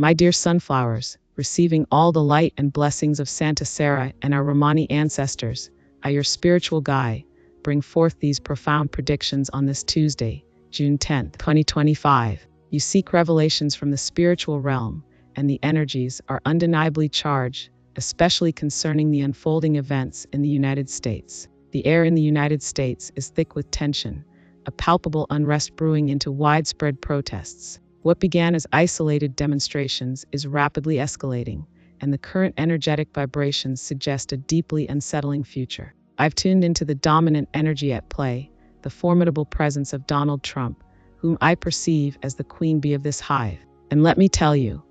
My dear sunflowers, receiving all the light and blessings of Santa Sarah and our Romani ancestors, I, your spiritual guide, bring forth these profound predictions on this Tuesday, June 10, 2025. You seek revelations from the spiritual realm, and the energies are undeniably charged, especially concerning the unfolding events in the United States. The air in the United States is thick with tension, a palpable unrest brewing into widespread protests. What began as isolated demonstrations is rapidly escalating, and the current energetic vibrations suggest a deeply unsettling future. I've tuned into the dominant energy at play, the formidable presence of Donald Trump, whom I perceive as the queen bee of this hive. And let me tell you,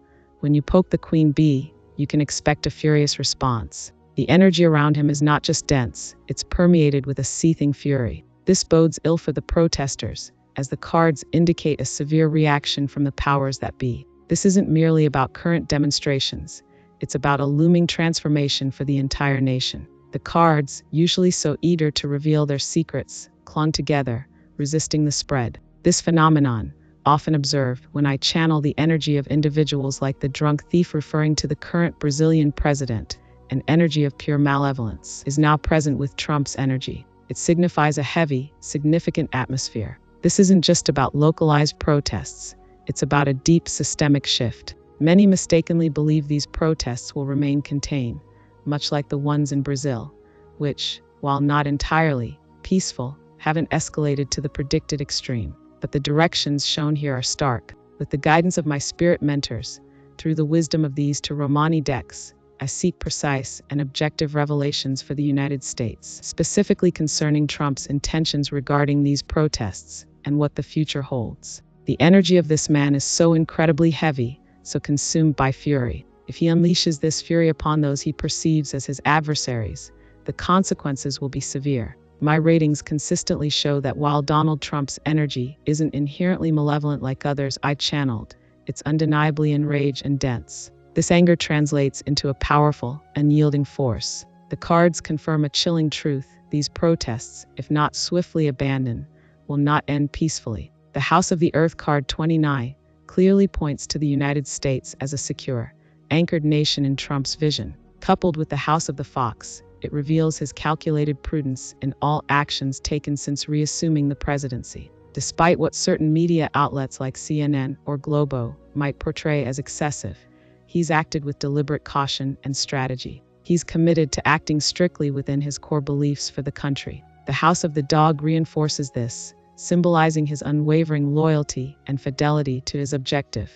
when you poke the queen bee, you can expect a furious response. The energy around him is not just dense, it's permeated with a seething fury. This bodes ill for the protesters, as the cards indicate a severe reaction from the powers that be. This isn't merely about current demonstrations, it's about a looming transformation for the entire nation. The cards, usually so eager to reveal their secrets, clung together, resisting the spread. This phenomenon, often observed when I channel the energy of individuals like the drunk thief referring to the current Brazilian president, an energy of pure malevolence, is now present with Trump's energy. It signifies a heavy, significant atmosphere. This isn't just about localized protests, it's about a deep systemic shift. Many mistakenly believe these protests will remain contained, much like the ones in Brazil, which, while not entirely peaceful, haven't escalated to the predicted extreme. But the directions shown here are stark. With the guidance of my spirit mentors, through the wisdom of these two Romani decks, I seek precise and objective revelations for the United States, specifically concerning Trump's intentions regarding these protests and what the future holds. The energy of this man is so incredibly heavy, so consumed by fury. If he unleashes this fury upon those he perceives as his adversaries, the consequences will be severe. My ratings consistently show that while Donald Trump's energy isn't inherently malevolent like others I channeled, it's undeniably enraged and dense. This anger translates into a powerful, unyielding force. The cards confirm a chilling truth: these protests, if not swiftly abandoned, will not end peacefully. The House of the Earth card 29 clearly points to the United States as a secure, anchored nation in Trump's vision. Coupled with the House of the Fox, it reveals his calculated prudence in all actions taken since reassuming the presidency. Despite what certain media outlets like CNN or Globo might portray as excessive, he's acted with deliberate caution and strategy. He's committed to acting strictly within his core beliefs for the country. The House of the Dog reinforces this, symbolizing his unwavering loyalty and fidelity to his objective,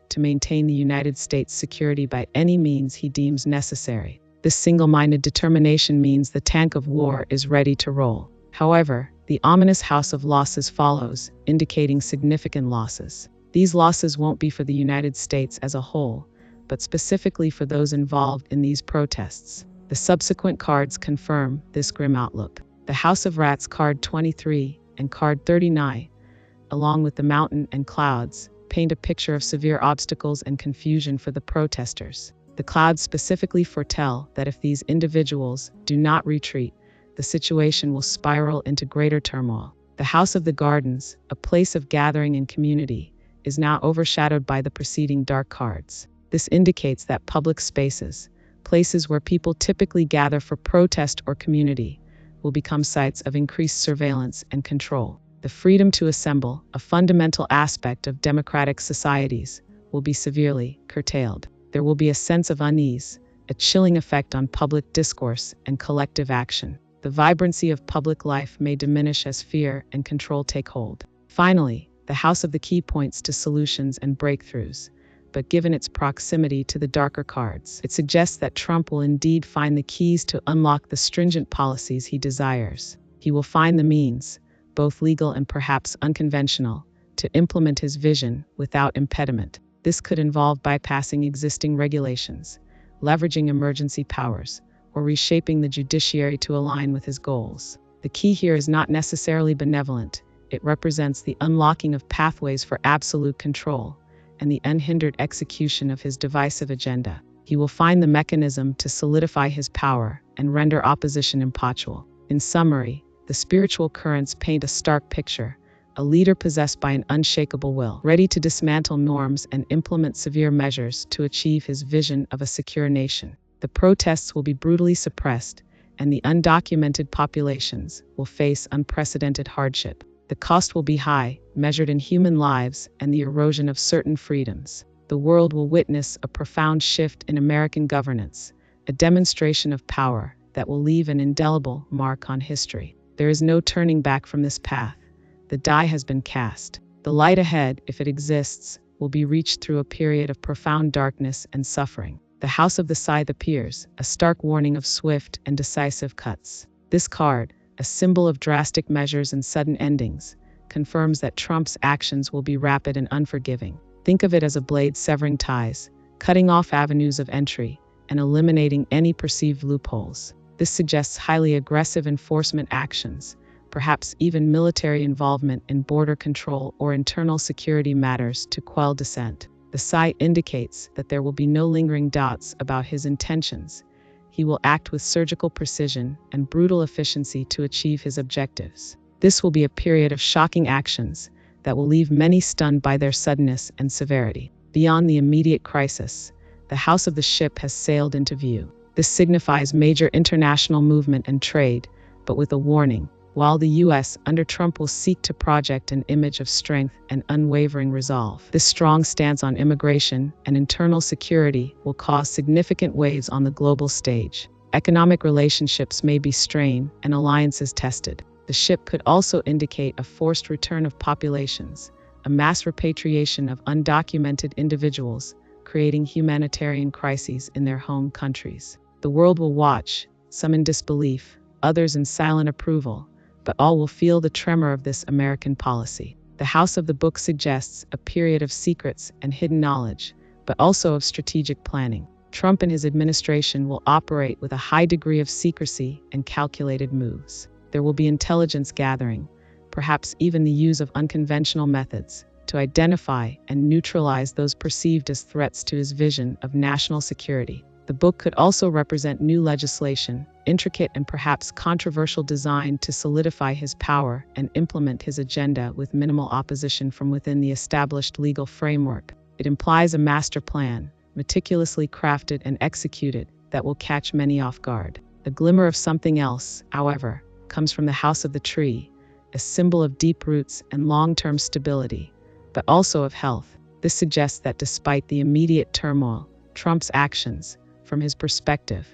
to maintain the United States' security by any means he deems necessary. This single-minded determination means the tank of war is ready to roll. However, the ominous House of Losses follows, indicating significant losses. These losses won't be for the United States as a whole, but specifically for those involved in these protests. The subsequent cards confirm this grim outlook. The House of Rats card 23 and card 39, along with the mountain and clouds, paint a picture of severe obstacles and confusion for the protesters. The clouds specifically foretell that if these individuals do not retreat, the situation will spiral into greater turmoil. The House of the Gardens, a place of gathering and community, is now overshadowed by the preceding dark cards. This indicates that public spaces, places where people typically gather for protest or community, will become sites of increased surveillance and control. The freedom to assemble, a fundamental aspect of democratic societies, will be severely curtailed. There will be a sense of unease, a chilling effect on public discourse and collective action. The vibrancy of public life may diminish as fear and control take hold. Finally, the House of the Key points to solutions and breakthroughs, but given its proximity to the darker cards, it suggests that Trump will indeed find the keys to unlock the stringent policies he desires. He will find the means, both legal and perhaps unconventional, to implement his vision without impediment. This could involve bypassing existing regulations, leveraging emergency powers, or reshaping the judiciary to align with his goals. The key here is not necessarily benevolent. It represents the unlocking of pathways for absolute control and the unhindered execution of his divisive agenda. He will find the mechanism to solidify his power and render opposition impossible. In summary, the spiritual currents paint a stark picture. a leader possessed by an unshakable will, ready to dismantle norms and implement severe measures to achieve his vision of a secure nation. The protests will be brutally suppressed, and the undocumented populations will face unprecedented hardship. The cost will be high, measured in human lives and the erosion of certain freedoms. The world will witness a profound shift in American governance, a demonstration of power that will leave an indelible mark on history. There is no turning back from this path. The die has been cast. The light ahead, if it exists, will be reached through a period of profound darkness and suffering. The House of the Scythe appears, a stark warning of swift and decisive cuts. This card, a symbol of drastic measures and sudden endings, confirms that Trump's actions will be rapid and unforgiving. Think of it as a blade severing ties, cutting off avenues of entry, and eliminating any perceived loopholes. This suggests highly aggressive enforcement actions, perhaps even military involvement in border control or internal security matters to quell dissent. The Scythe indicates that there will be no lingering doubts about his intentions. He will act with surgical precision and brutal efficiency to achieve his objectives. This will be a period of shocking actions that will leave many stunned by their suddenness and severity. Beyond the immediate crisis, the House of the Ship has sailed into view. This signifies major international movement and trade, but with a warning. While the U.S. under Trump will seek to project an image of strength and unwavering resolve, this strong stance on immigration and internal security will cause significant waves on the global stage. Economic relationships may be strained and alliances tested. The ship could also indicate a forced return of populations, a mass repatriation of undocumented individuals, creating humanitarian crises in their home countries. The world will watch, some in disbelief, others in silent approval, but all will feel the tremor of this American policy. The House of the Book suggests a period of secrets and hidden knowledge, but also of strategic planning. Trump and his administration will operate with a high degree of secrecy and calculated moves. There will be intelligence gathering, perhaps even the use of unconventional methods, to identify and neutralize those perceived as threats to his vision of national security. The book could also represent new legislation, intricate and perhaps controversial design to solidify his power and implement his agenda with minimal opposition from within the established legal framework. It implies a master plan, meticulously crafted and executed, that will catch many off guard. A glimmer of something else, however, comes from the House of the Tree, a symbol of deep roots and long-term stability, but also of health. This suggests that despite the immediate turmoil, Trump's actions, from his perspective,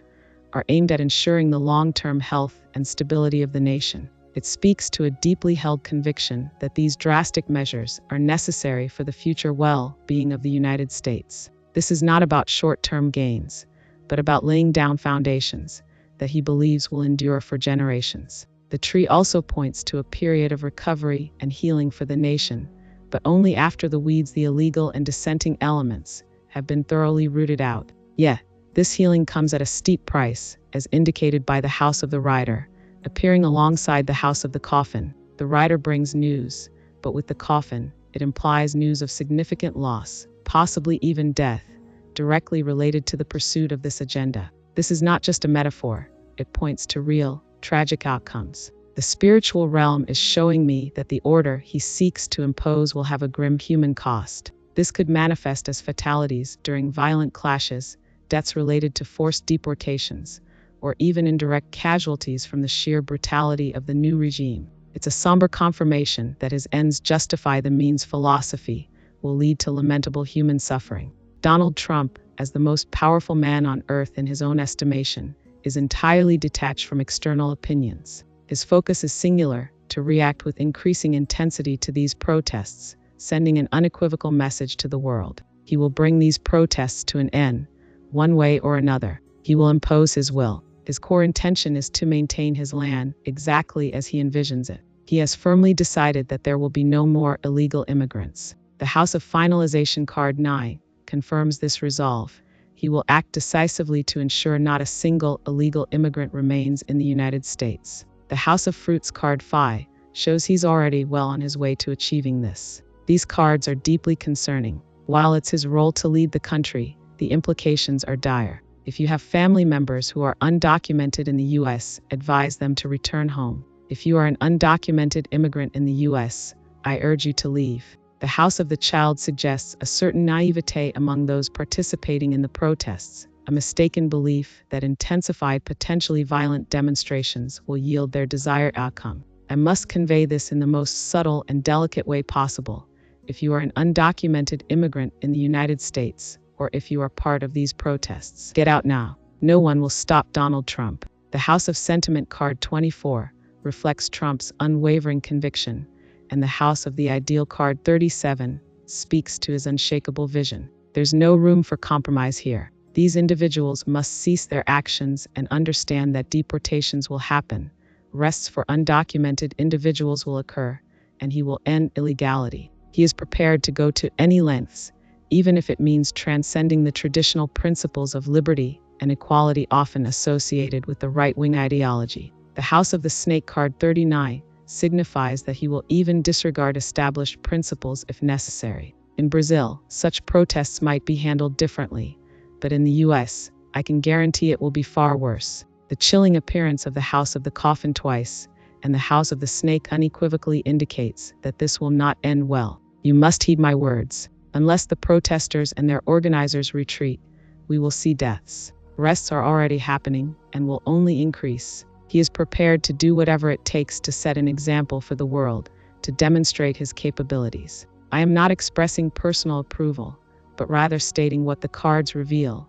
are aimed at ensuring the long-term health and stability of the nation. It speaks to a deeply held conviction that these drastic measures are necessary for the future well-being of the United States. This is not about short-term gains, but about laying down foundations that he believes will endure for generations. The tree also points to a period of recovery and healing for the nation, but only after the weeds, the illegal and dissenting elements, have been thoroughly rooted out. Yet, this healing comes at a steep price, as indicated by the House of the Rider, appearing alongside the House of the Coffin. The Rider brings news, but with the coffin, it implies news of significant loss, possibly even death, directly related to the pursuit of this agenda. This is not just a metaphor, it points to real, tragic outcomes. The spiritual realm is showing me that the order he seeks to impose will have a grim human cost. This could manifest as fatalities during violent clashes, deaths related to forced deportations, or even indirect casualties from the sheer brutality of the new regime. It's a somber confirmation that his ends justify the means philosophy will lead to lamentable human suffering. Donald Trump, as the most powerful man on earth in his own estimation, is entirely detached from external opinions. His focus is singular, to react with increasing intensity to these protests, sending an unequivocal message to the world. He will bring these protests to an end, one way or another. He will impose his will. His core intention is to maintain his land exactly as he envisions it. He has firmly decided that there will be no more illegal immigrants. The House of Finalization card 9 confirms this resolve. He will act decisively to ensure not a single illegal immigrant remains in the United States. The House of Fruits card 5 shows he's already well on his way to achieving this. These cards are deeply concerning. While it's his role to lead the country, the implications are dire. If you have family members who are undocumented in the U.S., advise them to return home. If you are an undocumented immigrant in the U.S., I urge you to leave. The House of the Child suggests a certain naivete among those participating in the protests, a mistaken belief that intensified potentially violent demonstrations will yield their desired outcome. I must convey this in the most subtle and delicate way possible. If you are an undocumented immigrant in the United States, or if you are part of these protests, get out now. No one will stop Donald Trump. The House of Sentiment card 24 reflects Trump's unwavering conviction, and the House of the Ideal card 37 speaks to his unshakable vision. There's no room for compromise here. These individuals must cease their actions and understand that deportations will happen, arrests for undocumented individuals will occur, and he will end illegality. He is prepared to go to any lengths, even if it means transcending the traditional principles of liberty and equality often associated with the right-wing ideology. The House of the Snake card 39 signifies that he will even disregard established principles if necessary. In Brazil, such protests might be handled differently, but in the US, I can guarantee it will be far worse. The chilling appearance of the House of the Coffin twice and the House of the Snake unequivocally indicates that this will not end well. You must heed my words. Unless the protesters and their organizers retreat, we will see deaths. Arrests are already happening and will only increase. He is prepared to do whatever it takes to set an example for the world, to demonstrate his capabilities. I am not expressing personal approval, but rather stating what the cards reveal.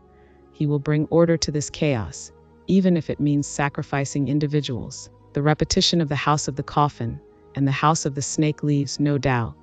He will bring order to this chaos, even if it means sacrificing individuals. The repetition of the House of the Coffin and the House of the Snake leaves no doubt.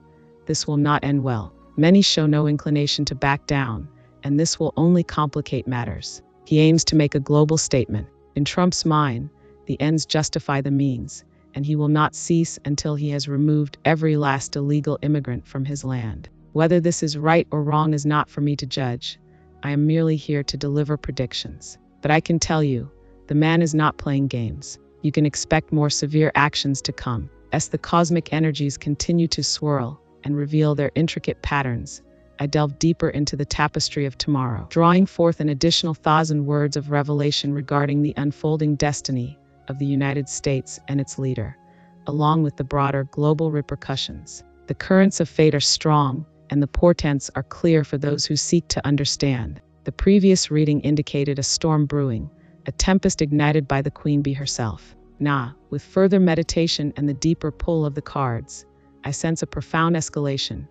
This will not end well. Many show no inclination to back down, and this will only complicate matters. He aims to make a global statement. In Trump's mind, the ends justify the means, and he will not cease until he has removed every last illegal immigrant from his land. Whether this is right or wrong is not for me to judge. I am merely here to deliver predictions. But I can tell you, the man is not playing games. You can expect more severe actions to come. As the cosmic energies continue to swirl and reveal their intricate patterns, I delve deeper into the tapestry of tomorrow, drawing forth an additional 1,000 words of revelation regarding the unfolding destiny of the United States and its leader, along with the broader global repercussions. The currents of fate are strong, and the portents are clear for those who seek to understand. The previous reading indicated a storm brewing, a tempest ignited by the Queen Bee herself. Now, with further meditation and the deeper pull of the cards, I sense a profound escalation,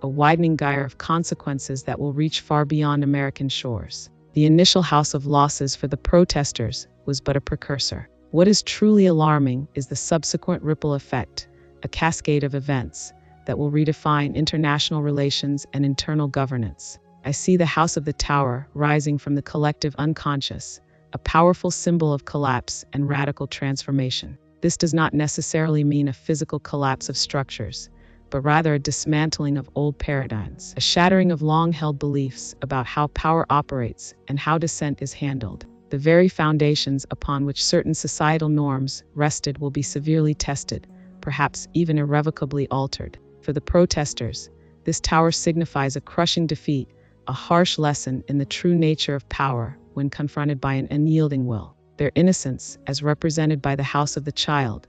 a widening gyre of consequences that will reach far beyond American shores. The initial house of losses for the protesters was but a precursor. What is truly alarming is the subsequent ripple effect, a cascade of events that will redefine international relations and internal governance. I see the House of the Tower rising from the collective unconscious, a powerful symbol of collapse and radical transformation. This does not necessarily mean a physical collapse of structures, but rather a dismantling of old paradigms, a shattering of long-held beliefs about how power operates and how dissent is handled. The very foundations upon which certain societal norms rested will be severely tested, perhaps even irrevocably altered. For the protesters, this tower signifies a crushing defeat, a harsh lesson in the true nature of power when confronted by an unyielding will. Their innocence, as represented by the House of the Child,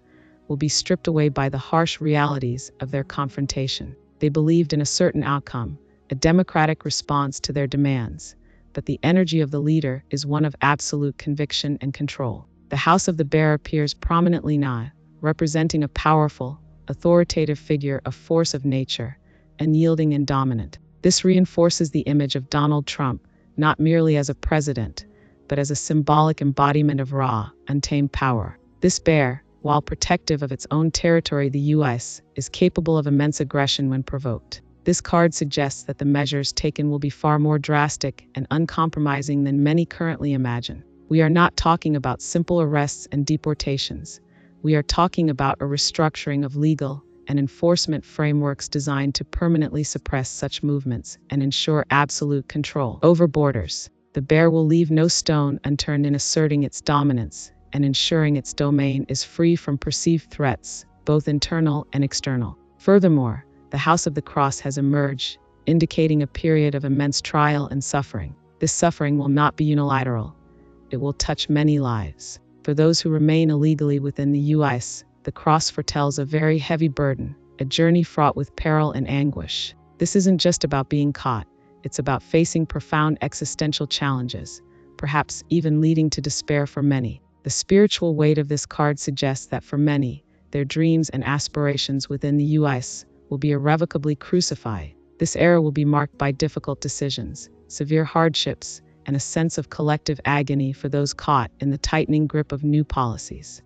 will be stripped away by the harsh realities of their confrontation. They believed in a certain outcome, a democratic response to their demands, but the energy of the leader is one of absolute conviction and control. The House of the Bear appears prominently now, representing a powerful, authoritative figure of force of nature, unyielding and dominant. This reinforces the image of Donald Trump, not merely as a president, but as a symbolic embodiment of raw, untamed power. This bear, while protective of its own territory, the U.S., is capable of immense aggression when provoked. This card suggests that the measures taken will be far more drastic and uncompromising than many currently imagine. We are not talking about simple arrests and deportations. We are talking about a restructuring of legal and enforcement frameworks designed to permanently suppress such movements and ensure absolute control over borders. The bear will leave no stone unturned in asserting its dominance and ensuring its domain is free from perceived threats, both internal and external. Furthermore, the House of the Cross has emerged, indicating a period of immense trial and suffering. This suffering will not be unilateral. It will touch many lives. For those who remain illegally within the U.S., the cross foretells a very heavy burden, a journey fraught with peril and anguish. This isn't just about being caught, it's about facing profound existential challenges, perhaps even leading to despair for many. The spiritual weight of this card suggests that for many, their dreams and aspirations within the US will be irrevocably crucified. This era will be marked by difficult decisions, severe hardships, and a sense of collective agony for those caught in the tightening grip of new policies.